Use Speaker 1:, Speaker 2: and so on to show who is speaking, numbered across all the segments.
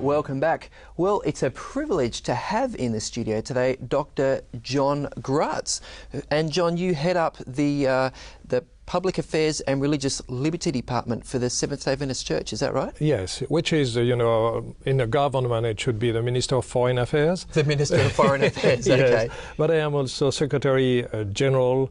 Speaker 1: welcome back. Well, it's a privilege to have in the studio today Dr. John Gratz. And John, you head up the Public Affairs and Religious Liberty Department for the Seventh-day Adventist Church, is that right?
Speaker 2: Yes, which is, in the government it should be the Minister of Foreign Affairs.
Speaker 1: The Minister of Foreign Affairs, okay.
Speaker 2: Yes, but I am also Secretary General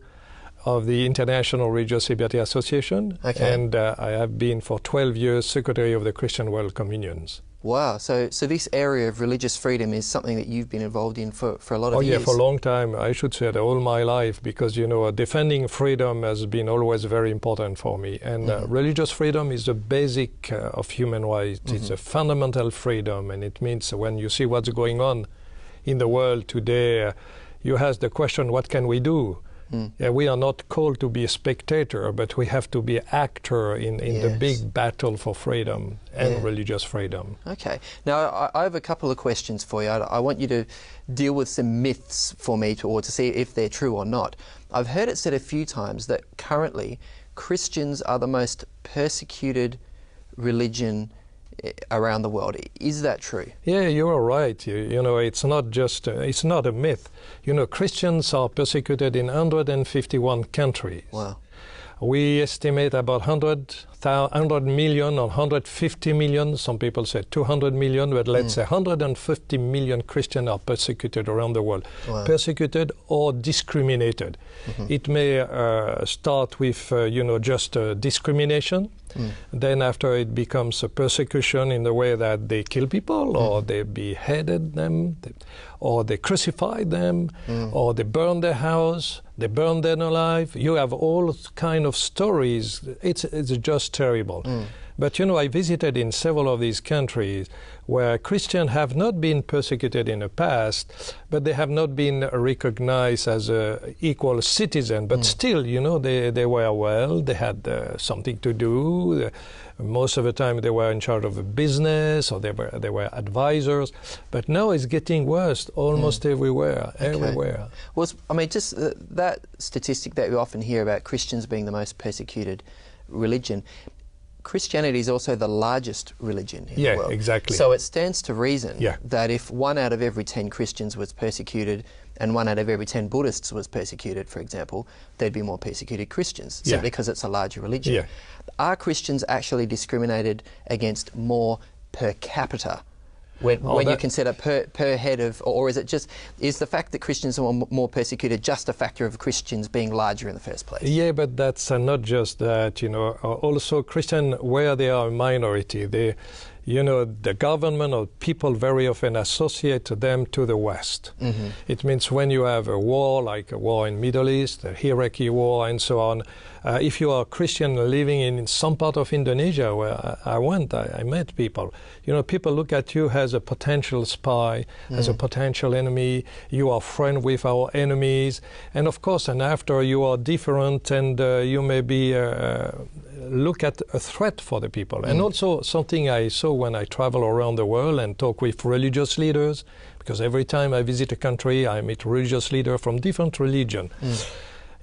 Speaker 2: of the International Religious Liberty Association,
Speaker 1: okay.
Speaker 2: And I have been for 12 years Secretary of the Christian World Communions.
Speaker 1: Wow, so this area of religious freedom is something that you've been involved in for a lot of years?
Speaker 2: Oh yeah, for a long time. I should say that all my life, because defending freedom has been always very important for me. And religious freedom is the basic of human rights. It's a fundamental freedom, and it means when you see what's going on in the world today, you ask the question, what can we do? We are not called to be a spectator, but we have to be an actor in the big battle for freedom and religious freedom.
Speaker 1: Okay. Now, I have a couple of questions for you. I want you to deal with some myths for me to see if they're true or not. I've heard it said a few times that currently Christians are the most persecuted religion around the world. Is that true?
Speaker 2: Yeah, you are right. It's not just, it's not a myth. Christians are persecuted in 151 countries.
Speaker 1: Wow.
Speaker 2: We estimate about 100 million or 150 million, some people say 200 million, but let's say 150 million Christians are persecuted around the world.
Speaker 1: Wow.
Speaker 2: Persecuted or discriminated. It may start with, just discrimination. Then after it becomes a persecution in the way that they kill people, or they beheaded them, or they crucified them, or they burn their house, they burn them alive. You have all kind of stories. It's just terrible. But I visited in several of these countries where Christians have not been persecuted in the past, but they have not been recognized as an equal citizen. But still, they were well, they had something to do. Most of the time they were in charge of a business, or they were advisors. But now it's getting worse almost everywhere, everywhere.
Speaker 1: Well, just that statistic that we often hear about Christians being the most persecuted religion, Christianity is also the largest religion in the world.
Speaker 2: Yeah, exactly.
Speaker 1: So it stands to reason that if 1 out of every 10 Christians was persecuted and 1 out of every 10 Buddhists was persecuted, for example, there'd be more persecuted Christians, simply because it's a larger religion.
Speaker 2: Yeah.
Speaker 1: Are Christians actually discriminated against more per capita when you consider per head of, or is it just, is the fact that Christians are more persecuted just a factor of Christians being larger in the first place?
Speaker 2: Yeah, but that's not just that, also Christians, where they are a minority, the government or people very often associate them to the West. It means when you have a war, like a war in Middle East, the Iraqi war and so on, if you are a Christian living in some part of Indonesia where I went, I met people. People look at you as a potential spy, as a potential enemy. You are friend with our enemies. And of course, and after you are different, and you may be look at a threat for the people. And also something I saw when I travel around the world and talk with religious leaders, because every time I visit a country, I meet religious leaders from different religions.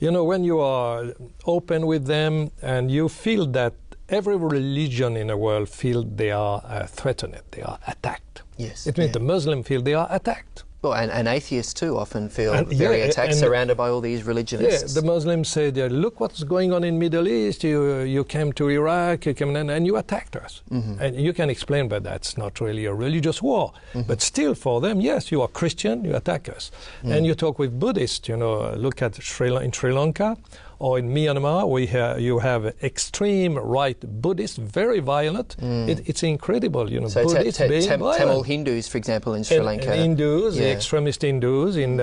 Speaker 2: When you are open with them and you feel that every religion in the world feel they are threatened, they are attacked.
Speaker 1: Yes.
Speaker 2: It means the Muslim feel they are attacked.
Speaker 1: Well, and atheists too often feel very attacked, surrounded by all these religionists.
Speaker 2: Yeah, the Muslims say, look what's going on in Middle East, you came to Iraq, you came in, and you attacked us. And you can explain, but that's not really a religious war. But still for them, yes, you are Christian, you attack us. And you talk with Buddhists, look at in Sri Lanka, or in Myanmar, you have extreme right Buddhists, very violent. It's incredible,
Speaker 1: So
Speaker 2: Buddhists being violent.
Speaker 1: Tamil Hindus, for example, in Sri Lanka.
Speaker 2: Hindus, the extremist Hindus in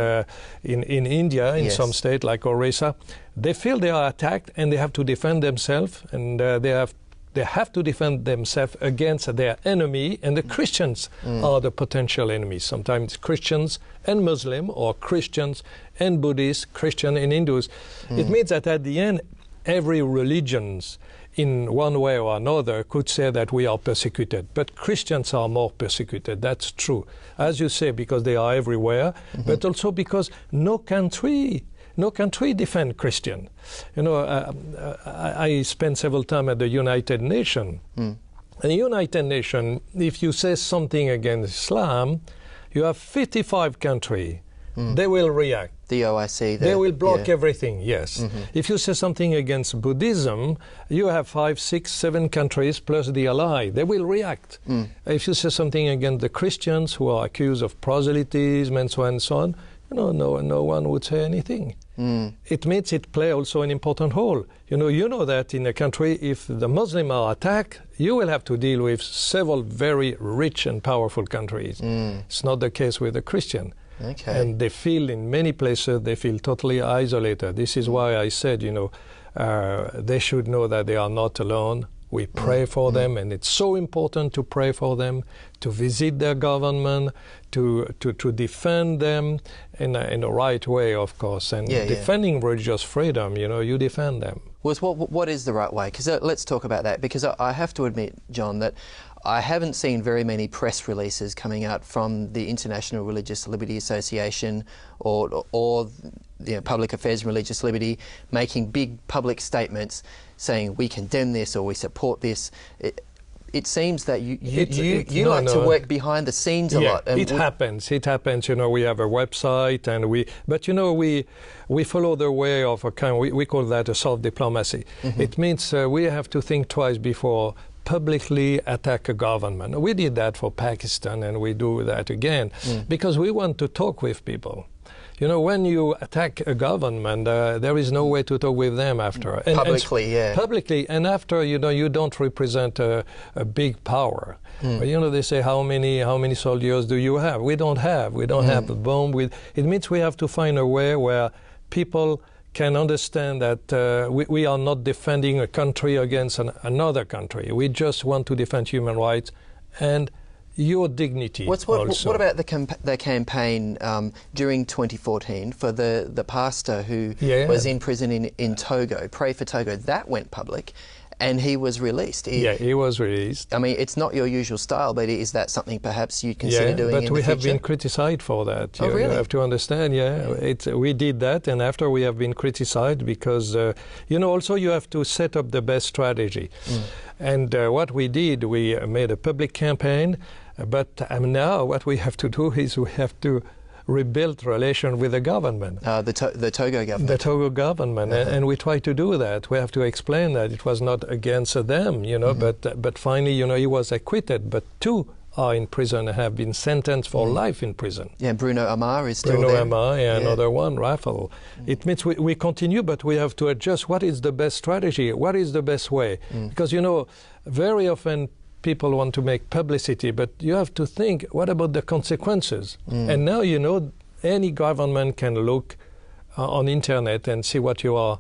Speaker 2: India, in some state like Orissa, they feel they are attacked and they have to defend themselves, and they have to defend themselves against their enemy, and the Christians are the potential enemies. Sometimes Christians and Muslim, or Christians and Buddhists, Christian and Hindus. It means that at the end, every religion in one way or another could say that we are persecuted. But Christians are more persecuted, that's true. As you say, because they are everywhere, but also because no country defend Christian. I spent several time at the United Nations, And the United Nations, if you say something against Islam, you have 55 countries. They will react.
Speaker 1: The OIC.
Speaker 2: They will block everything, yes. If you say something against Buddhism, you have 5, 6, 7 countries plus the ally. They will react. If you say something against the Christians who are accused of proselytism and so on and so on, no one would say anything. It means it plays also an important role. You know that in a country, if the Muslims are attacked, you will have to deal with several very rich and powerful countries. It's not the case with the Christian.
Speaker 1: Okay.
Speaker 2: And they feel in many places, they feel totally isolated. This is why I said, they should know that they are not alone. We pray for them, and it's so important to pray for them, to visit their government, to defend them in a right way, of course. And defending religious freedom, you defend them.
Speaker 1: Well, what is the right way? Because let's talk about that. Because I have to admit, John, that I haven't seen very many press releases coming out from the International Religious Liberty Association or Public Affairs and Religious Liberty making big public statements saying we condemn this or we support this. It seems that you like to work behind the scenes a lot. And
Speaker 2: it happens. We have a website, and we follow the way of a kind. We call that a soft diplomacy. It means we have to think twice before publicly attack a government. We did that for Pakistan, and we do that again because we want to talk with people. When you attack a government, there is no way to talk with them after. Publicly, and after, you don't represent a big power. They say, how many soldiers do you have? We don't have a bomb. It means we have to find a way where people can understand that we are not defending a country against another country. We just want to defend human rights and your dignity.
Speaker 1: What about the campaign during 2014 for the pastor who was in prison in Togo, Pray for Togo? That went public, and he was released.
Speaker 2: He was released.
Speaker 1: I mean, it's not your usual style, but is that something perhaps you'd consider doing in the future?
Speaker 2: But we have been criticized for that.
Speaker 1: Oh, really?
Speaker 2: You have to understand, we did that, and after we have been criticized because, also you have to set up the best strategy. And what we did, we made a public campaign, but now what we have to do is we have to rebuild relation with the government.
Speaker 1: The Togo government.
Speaker 2: The Togo government, and we try to do that. We have to explain that it was not against them, but finally, he was acquitted, but 2 are in prison and have been sentenced for life in prison.
Speaker 1: Yeah, Bruno Amar is still there.
Speaker 2: Bruno Amar, another one, Raphael. It means we continue, but we have to adjust what is the best strategy, what is the best way. Because, very often people want to make publicity, but you have to think, what about the consequences? And now, any government can look on internet and see what you are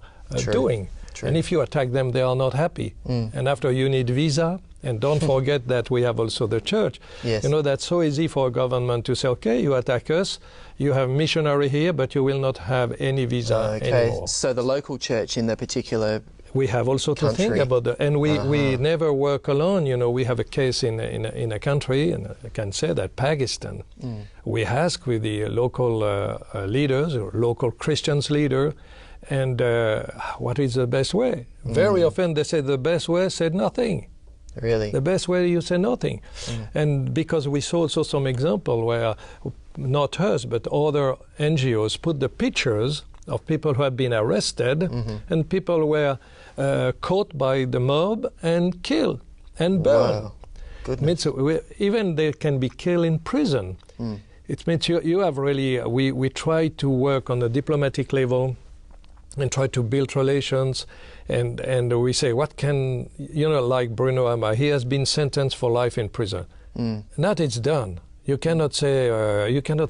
Speaker 2: doing. True. And if you attack them, they are not happy. And after, you need visa. And don't forget that we have also the church.
Speaker 1: Yes.
Speaker 2: That's so easy for a government to say, okay, you attack us, you have missionary here, but you will not have any visa anymore.
Speaker 1: So the local church in the particular
Speaker 2: we have also to think about that. And we never work alone. We have a case in a country, and I can say that Pakistan. We ask with the local leaders, or local Christians leader, and what is the best way? Very often they say the best way, said nothing.
Speaker 1: Really?
Speaker 2: The best way, you say nothing. And because we saw also some example where, not us, but other NGOs put the pictures of people who have been arrested, and people were caught by the mob and killed and burned.
Speaker 1: Wow. Goodness.
Speaker 2: Even they can be killed in prison. It means you have really, we try to work on the diplomatic level and try to build relations, and we say, what can, like Bruno Amar, he has been sentenced for life in prison. Now it's done. You cannot say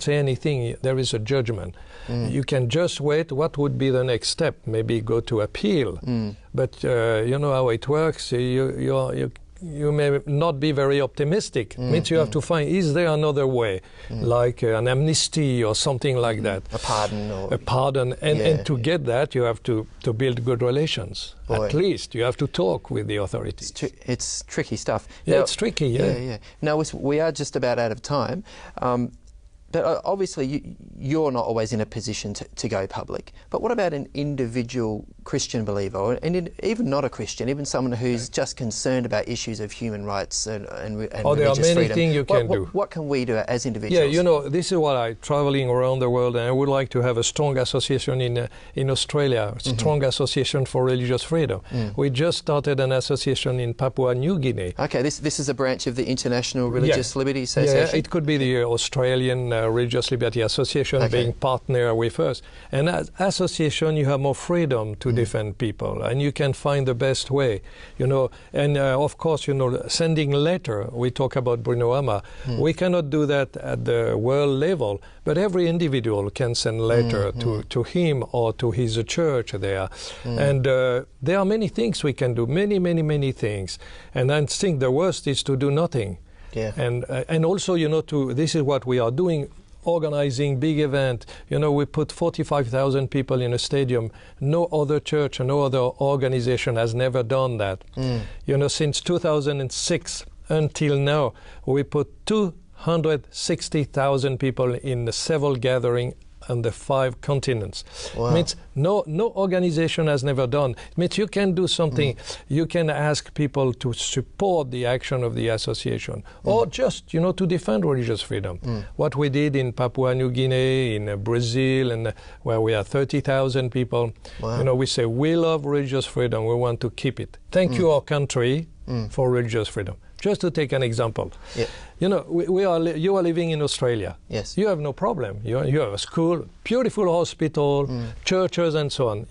Speaker 2: anything. There is a judgment. You can just wait. What would be the next step? Maybe go to appeal. But you know how it works. You may not be very optimistic. Means you have to find, is there another way, like an amnesty or something like that?
Speaker 1: A pardon.
Speaker 2: A pardon. And to get that, you have to build good relations. Boy. At least you have to talk with the authorities.
Speaker 1: It's tricky stuff.
Speaker 2: Yeah, now, it's tricky,
Speaker 1: Now, we are just about out of time. But obviously, you're not always in a position to go public. But what about an individual Christian believer, and even not a Christian, even someone who's just concerned about issues of human rights and religious freedom?
Speaker 2: There are many things you can do.
Speaker 1: What can we do as individuals?
Speaker 2: Yeah, this is what I'm traveling around the world, and I would like to have a strong association in Australia, a strong association for religious freedom. We just started an association in Papua New Guinea.
Speaker 1: Okay, this is a branch of the International Religious Liberty Association?
Speaker 2: Yeah, it could be the Australian Religious Liberty Association being partner with us. And as association, you have more freedom to defend people, and you can find the best way, And of course, sending letter. We talk about Bruno Ama. We cannot do that at the world level, but every individual can send letter to him or to his church there. And there are many things we can do, many things. And I think the worst is to do nothing.
Speaker 1: Yeah.
Speaker 2: And also, this is what we are doing, organizing big event. We put 45,000 people in a stadium. No other church, no other organization has never done that. Since 2006 until now, we put 260,000 people in several gatherings on the 5 continents.
Speaker 1: Wow.
Speaker 2: It means no organization has never done. It means you can do something. You can ask people to support the action of the association, or just, to defend religious freedom. What we did in Papua New Guinea, in Brazil, and where we are 30,000 people.
Speaker 1: Wow.
Speaker 2: We say we love religious freedom. We want to keep it. Thank you, our country, for religious freedom. Just to take an example, you are living in Australia.
Speaker 1: Yes.
Speaker 2: You have no problem. You have a school, beautiful hospital, churches, and so on.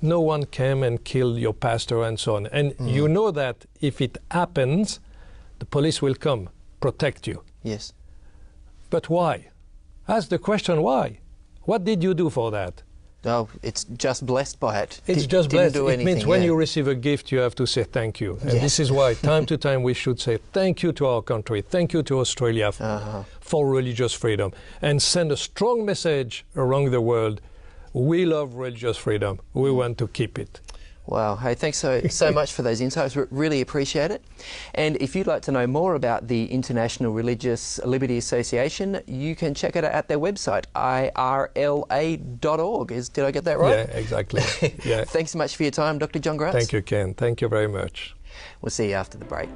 Speaker 2: No one came and killed your pastor and so on. And you know that if it happens, the police will come protect you.
Speaker 1: Yes.
Speaker 2: But why? Ask the question why. What did you do for that?
Speaker 1: No, it's just blessed by it.
Speaker 2: It's just blessed.
Speaker 1: Do anything,
Speaker 2: it means when you receive a gift, you have to say thank you. And this is why, time to time, we should say thank you to our country, thank you to Australia for religious freedom, and send a strong message around the world. We love religious freedom. We want to keep it.
Speaker 1: Wow. Hey, thanks so much for those insights. Really appreciate it. And if you'd like to know more about the International Religious Liberty Association, you can check it out at their website, irla.org. Did I get that right?
Speaker 2: Yeah, exactly. Yeah.
Speaker 1: Thanks so much for your time, Dr. John Gratz.
Speaker 2: Thank you, Ken. Thank you very much.
Speaker 1: We'll see you after the break.